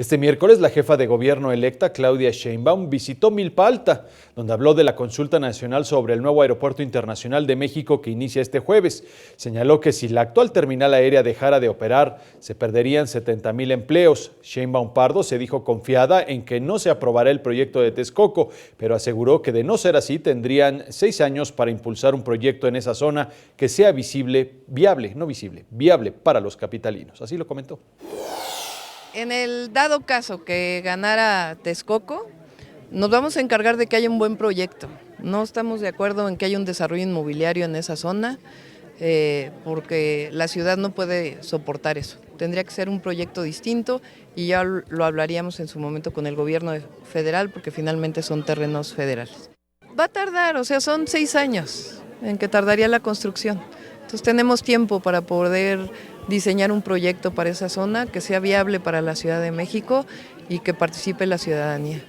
Este miércoles, la jefa de gobierno electa, Claudia Sheinbaum, visitó Milpa Alta, donde habló de la consulta nacional sobre el nuevo aeropuerto internacional de México que inicia este jueves. Señaló que si la actual terminal aérea dejara de operar, se perderían 70,000 empleos. Sheinbaum Pardo se dijo confiada en que no se aprobará el proyecto de Texcoco, pero aseguró que de no ser así, tendrían 6 años para impulsar un proyecto en esa zona que sea viable para los capitalinos. Así lo comentó. En el dado caso que ganara Texcoco, nos vamos a encargar de que haya un buen proyecto. No estamos de acuerdo en que haya un desarrollo inmobiliario en esa zona, porque la ciudad no puede soportar eso. Tendría que ser un proyecto distinto y ya lo hablaríamos en su momento con el gobierno federal, porque finalmente son terrenos federales. Va a tardar, o sea, son 6 años en que tardaría la construcción. Entonces tenemos tiempo para poder diseñar un proyecto para esa zona que sea viable para la Ciudad de México y que participe la ciudadanía.